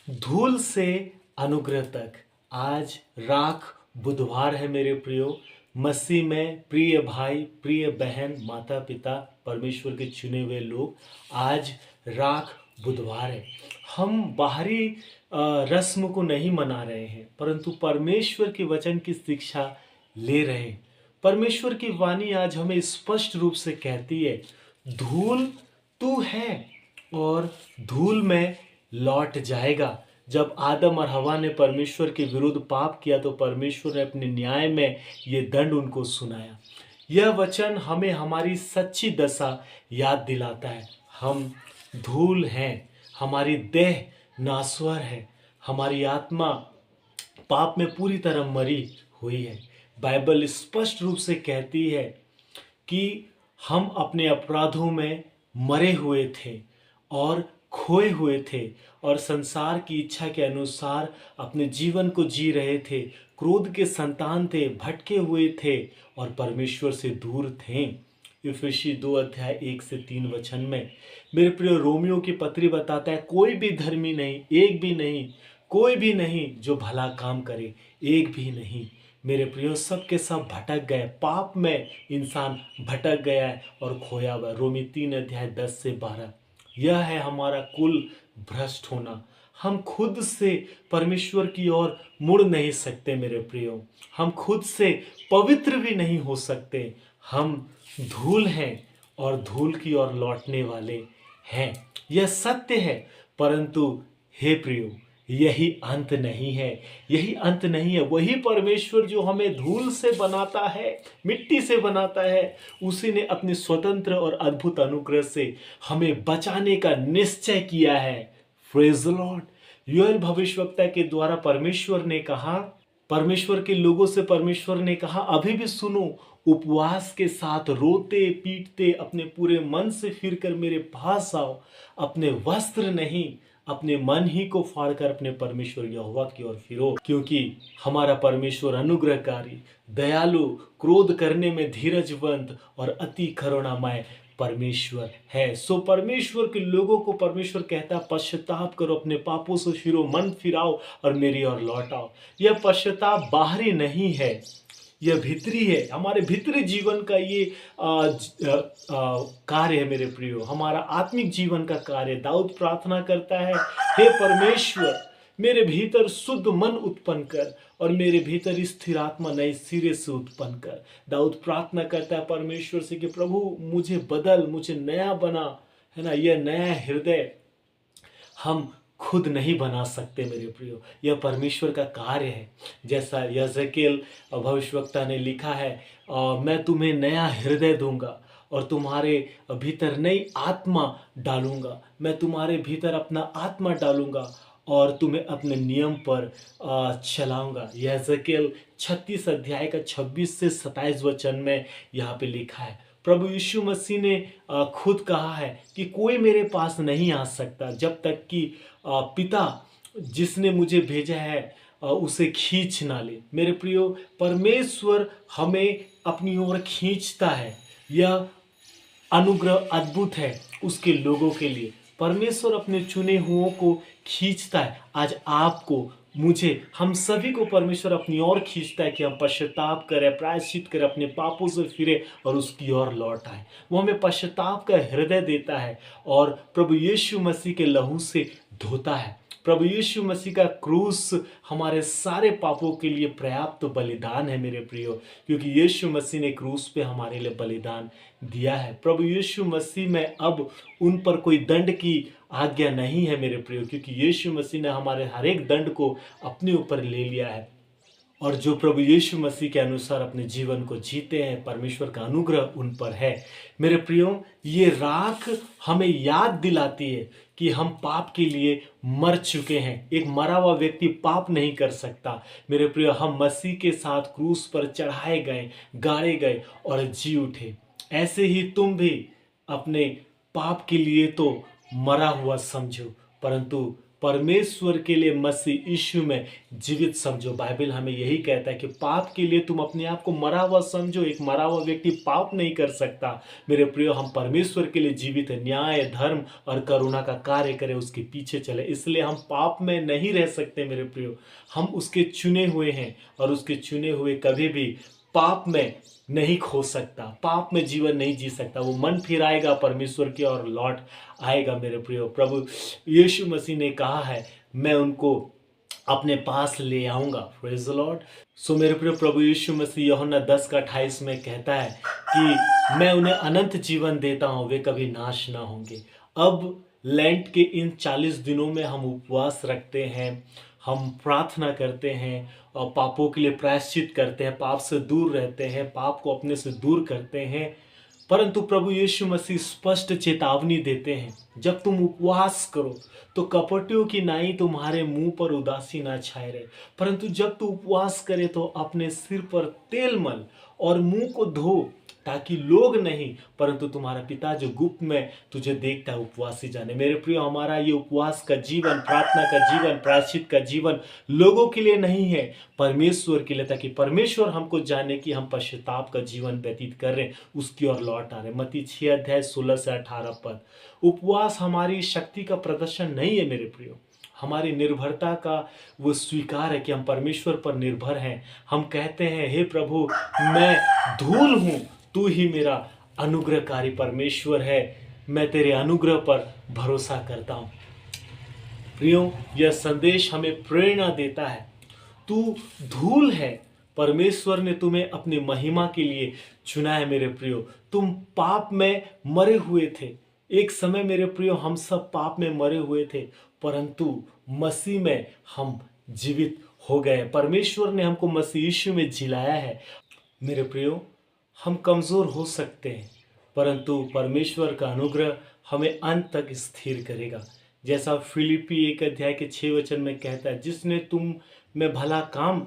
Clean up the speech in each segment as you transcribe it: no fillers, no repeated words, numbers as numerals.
धूल से अनुग्रह तक। आज राख बुधवार है मेरे प्रियो। मसीह में प्रिय भाई, प्रिय बहन, माता पिता, परमेश्वर के चुने हुए लोग, आज राख बुधवार है। हम बाहरी रस्म को नहीं मना रहे हैं, परंतु परमेश्वर के वचन की शिक्षा ले रहे हैं। परमेश्वर की वाणी आज हमें स्पष्ट रूप से कहती है, धूल तू है और धूल में लौट जाएगा। जब आदम और हवा ने परमेश्वर के विरुद्ध पाप किया तो परमेश्वर ने अपने न्याय में ये दंड उनको सुनाया। यह वचन हमें हमारी सच्ची दशा याद दिलाता है। हम धूल हैं, हमारी देह नाश्वर है, हमारी आत्मा पाप में पूरी तरह मरी हुई है। बाइबल स्पष्ट रूप से कहती है कि हम अपने अपराधों में मरे हुए थे और खोए हुए थे और संसार की इच्छा के अनुसार अपने जीवन को जी रहे थे। क्रोध के संतान थे, भटके हुए थे और परमेश्वर से दूर थे। इफिसी 2 अध्याय 1 से 3 वचन में मेरे प्रिय रोमियो की पत्री बताता है, कोई भी धर्मी नहीं, एक भी नहीं, कोई भी नहीं जो भला काम करे, एक भी नहीं। मेरे प्रियो सब के सब भटक गए, पाप में इंसान भटक गया है और खोया हुआ। रोमी 3 अध्याय 10 से 12। यह है हमारा कुल भ्रष्ट होना। हम खुद से परमेश्वर की ओर मुड़ नहीं सकते मेरे प्रियो। हम खुद से पवित्र भी नहीं हो सकते। हम धूल हैं और धूल की ओर लौटने वाले हैं। यह सत्य है, परंतु हे प्रियो, यही अंत नहीं है। यही अंत नहीं है। वही परमेश्वर जो हमें धूल से बनाता है, मिट्टी से बनाता है, उसी ने अपनी स्वतंत्र और अद्भुत अनुग्रह से हमें बचाने का निश्चय किया है। Praise the Lord. योएल भविष्यवक्ता के द्वारा परमेश्वर ने कहा, परमेश्वर के लोगों से परमेश्वर ने कहा, अभी भी सुनो, उपवास के साथ रोते पीटते अपने पूरे मन से फिरकर मेरे पास आओ। अपने वस्त्र नहीं, अपने मन ही को फाड़कर अपने परमेश्वर यहोवा की ओर फिरो, क्योंकि हमारा परमेश्वर अनुग्रहकारी, दयालु, क्रोध करने में धीरजवंत और अति करुणामय परमेश्वर है। सो परमेश्वर के लोगों को परमेश्वर कहता है, पश्चाताप करो, अपने पापों से फिरो, मन फिराओ और मेरी ओर लौट आओ। यह पश्चाताप बाहरी नहीं है, यह भीतरी है। हमारे भीतरी जीवन का ये कार्य है मेरे प्रियो, हमारा आत्मिक जीवन का कार्य। दाऊद प्रार्थना करता है, हे परमेश्वर, मेरे भीतर शुद्ध मन उत्पन्न कर और मेरे भीतर स्थिर आत्मा नए सिरे से उत्पन्न कर। दाऊद प्रार्थना करता है परमेश्वर से कि प्रभु मुझे बदल, मुझे नया बना, है ना। यह नया हृदय हम खुद नहीं बना सकते मेरे प्रियो, यह परमेश्वर का कार्य है। जैसा यजेकेल भविष्यवक्ता ने लिखा है, मैं तुम्हें नया हृदय दूंगा और तुम्हारे भीतर नई आत्मा डालूंगा। मैं तुम्हारे भीतर अपना आत्मा डालूंगा और तुम्हें अपने नियम पर चलाऊंगा। यजेकेल 36 अध्याय का 26 से 27 वचन में यहाँ पे लिखा है। प्रभु यीशु मसीह ने खुद कहा है कि कोई मेरे पास नहीं आ सकता जब तक कि पिता जिसने मुझे भेजा है उसे खींच ना ले। मेरे प्रियो, परमेश्वर हमें अपनी ओर खींचता है। यह अनुग्रह अद्भुत है उसके लोगों के लिए। परमेश्वर अपने चुने हुओं को खींचता है। आज आपको, मुझे, हम सभी को परमेश्वर अपनी ओर खींचता है कि हम पश्चाताप करें, प्रायश्चित करें, अपने पापों से फिरे और उसकी ओर लौट आए। वो हमें पश्चाताप का हृदय देता है और प्रभु यीशु मसीह के लहू से धोता है। प्रभु यीशु मसीह का क्रूस हमारे सारे पापों के लिए पर्याप्त बलिदान है मेरे प्रियो, क्योंकि यीशु मसीह ने क्रूस पे हमारे लिए बलिदान दिया है। प्रभु यीशु मसीह में अब उन पर कोई दंड की आज्ञा नहीं है मेरे प्रियो, क्योंकि यीशु मसीह ने हमारे हर एक दंड को अपने ऊपर ले लिया है। और जो प्रभु यीशु मसीह के अनुसार अपने जीवन को जीते हैं, परमेश्वर का अनुग्रह उन पर है। मेरे प्रियो, ये राख हमें याद दिलाती है कि हम पाप के लिए मर चुके हैं। एक मरा हुआ व्यक्ति पाप नहीं कर सकता। मेरे प्रियो, हम मसीह के साथ क्रूस पर चढ़ाए गए, गाड़े गए और जी उठे। ऐसे ही तुम भी अपने पाप के लिए तो मरा हुआ समझो, परंतु परमेश्वर के लिए मसीह यीशु में जीवित समझो। बाइबल हमें यही कहता है कि पाप के लिए तुम अपने आप को मरा हुआ समझो। एक मरा हुआ व्यक्ति पाप नहीं कर सकता। मेरे प्रियो, हम परमेश्वर के लिए जीवित है, न्याय, धर्म और करुणा का कार्य करें, उसके पीछे चले। इसलिए हम पाप में नहीं रह सकते मेरे प्रियो। हम उसके चुने हुए हैं और उसके चुने हुए कभी भी पाप में नहीं खो सकता, पाप में जीवन नहीं जी सकता। वो मन फिराएगा परमेश्वर की और लौट आएगा मेरे प्रियो। प्रभु यीशु मसीह ने कहा है, मैं उनको अपने पास ले आऊंगा। Praise the lord. सो मेरे प्रिय, प्रभु यीशु मसीह यूहन्ना 10:28 में कहता है कि मैं उन्हें अनंत जीवन देता हूं, वे कभी नाश ना होंगे। अब लेंट के इन 40 दिनों में हम उपवास रखते हैं, हम प्रार्थना करते हैं और पापों के लिए प्रायश्चित करते हैं, पाप से दूर रहते हैं, पाप को अपने से दूर करते हैं। परंतु प्रभु यीशु मसीह स्पष्ट चेतावनी देते हैं, जब तुम उपवास करो तो कपटियों की नाई तुम्हारे मुंह पर उदासी ना छाए रहे, परंतु जब तू उपवास करे तो अपने सिर पर तेल मल और मुंह को धो, ताकि लोग नहीं परंतु तुम्हारा पिता जो गुप्त में तुझे देखता है उपवासी जाने। मेरे प्रियो, हमारा ये उपवास का जीवन, प्रार्थना का जीवन, प्रायश्चित का जीवन लोगों के लिए नहीं है, परमेश्वर के लिए, ताकि परमेश्वर हमको जाने कि हम पश्चाताप का जीवन व्यतीत कर रहे हैं, उसकी ओर लौट आ रहे हैं। मत्ती 6:16-18 पद। उपवास हमारी शक्ति का प्रदर्शन नहीं है मेरे प्रियो, हमारी निर्भरता का वो स्वीकार है कि हम परमेश्वर पर निर्भर हैं। हम कहते हैं, हे प्रभु, मैं धूल हूं, तू ही मेरा अनुग्रहकारी परमेश्वर है, मैं तेरे अनुग्रह पर भरोसा करता हूं। प्रियो, यह संदेश हमें प्रेरणा देता है। तू धूल है, परमेश्वर ने तुम्हें अपनी महिमा के लिए चुना है मेरे प्रियो। तुम पाप में मरे हुए थे, एक समय मेरे प्रियो हम सब पाप में मरे हुए थे, परंतु मसीह में हम जीवित हो गए। परमेश्वर ने हमको मसीह यीशु में जिलाया है। मेरे प्रियो, हम कमज़ोर हो सकते हैं, परंतु परमेश्वर का अनुग्रह हमें अंत तक स्थिर करेगा। जैसा फिलिपी 1:6 में कहता है, जिसने तुम में भला काम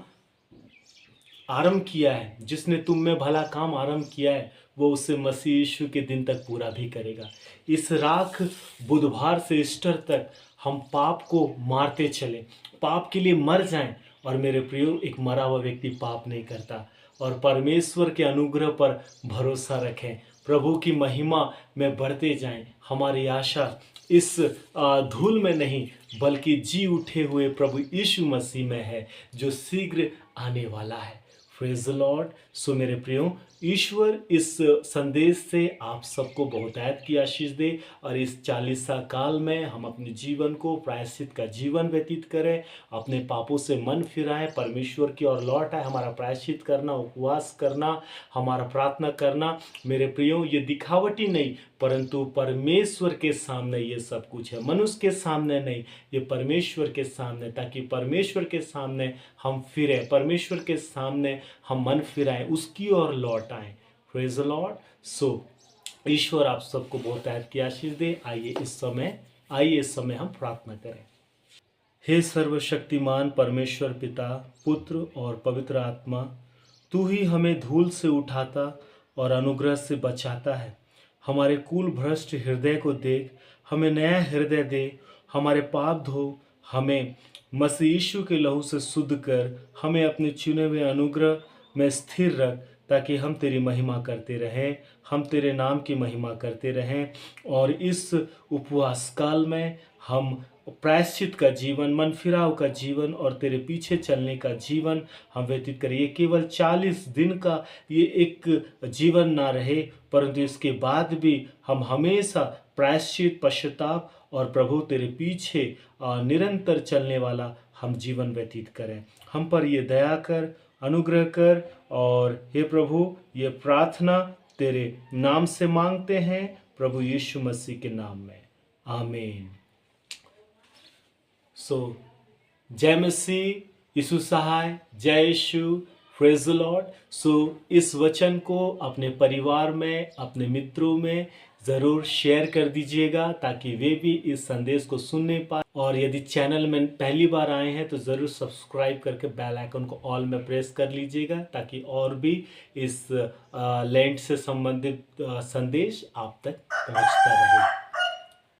आरंभ किया है, जिसने तुम में भला काम आरंभ किया है, वो उसे मसीह यीशु के दिन तक पूरा भी करेगा। इस राख बुधवार से ईस्टर तक हम पाप को मारते चलें, पाप के लिए मर जाएं। और मेरे प्रियो, एक मरा हुआ व्यक्ति पाप नहीं करता। और परमेश्वर के अनुग्रह पर भरोसा रखें, प्रभु की महिमा में बढ़ते जाएं। हमारी आशा इस धूल में नहीं बल्कि जी उठे हुए प्रभु यीशु मसीह में है, जो शीघ्र आने वाला है। Praise the lord. सो मेरे प्रियो, ईश्वर इस संदेश से आप सबको बहुतायत की आशीष दे और इस 40 काल में हम अपने जीवन को प्रायश्चित का जीवन व्यतीत करें, अपने पापों से मन फिराएं, परमेश्वर की ओर लौट आए। हमारा प्रायश्चित करना, उपवास करना, हमारा प्रार्थना करना मेरे प्रियो, ये दिखावटी नहीं परंतु परमेश्वर के सामने ये सब कुछ है, मनुष्य के सामने नहीं, ये परमेश्वर के सामने, ताकि परमेश्वर के सामने हम फिरें, परमेश्वर के सामने हम मन फिराएं, उसकी ओर लौट आएं। Praise the lord. सो ईश्वर आप सबको बहुतायत की आशीष दे। आइए इस समय हम प्रार्थना करें। हे सर्वशक्तिमान परमेश्वर पिता, पुत्र और पवित्र आत्मा, तू ही हमें धूल से उठाता और अनुग्रह से बचाता है। हमारे कुल भ्रष्ट हृदय को देख, हमें नया हृदय दे, हमारे पाप धो, हमें मसीह यीशु के लहू से शुद्ध कर, हमें अपने चुने हुए अनुग्रह में स्थिर रख, ताकि हम तेरी महिमा करते रहें, हम तेरे नाम की महिमा करते रहें। और इस उपवास काल में हम प्रायश्चित का जीवन, मन फिराव का जीवन और तेरे पीछे चलने का जीवन हम व्यतीत करें। ये केवल 40 दिन का ये एक जीवन ना रहे, परंतु इसके बाद भी हम हमेशा प्रायश्चित, पश्चाताप और प्रभु तेरे पीछे निरंतर चलने वाला हम जीवन व्यतीत करें। हम पर ये दया कर, अनुग्रह कर। और हे प्रभु, ये प्रार्थना तेरे नाम से मांगते हैं, प्रभु यीशु मसीह के नाम में, आमीन। सो जय मसीह, यीशु सहाय, जय यीशु, प्रेज द लॉर्ड। सो इस वचन को अपने परिवार में, अपने मित्रों में ज़रूर शेयर कर दीजिएगा, ताकि वे भी इस संदेश को सुनने पाए। और यदि चैनल में पहली बार आए हैं तो ज़रूर सब्सक्राइब करके बेल आइकन को ऑल में प्रेस कर लीजिएगा, ताकि और भी इस लैंड से संबंधित संदेश आप तक पहुंचता रहे।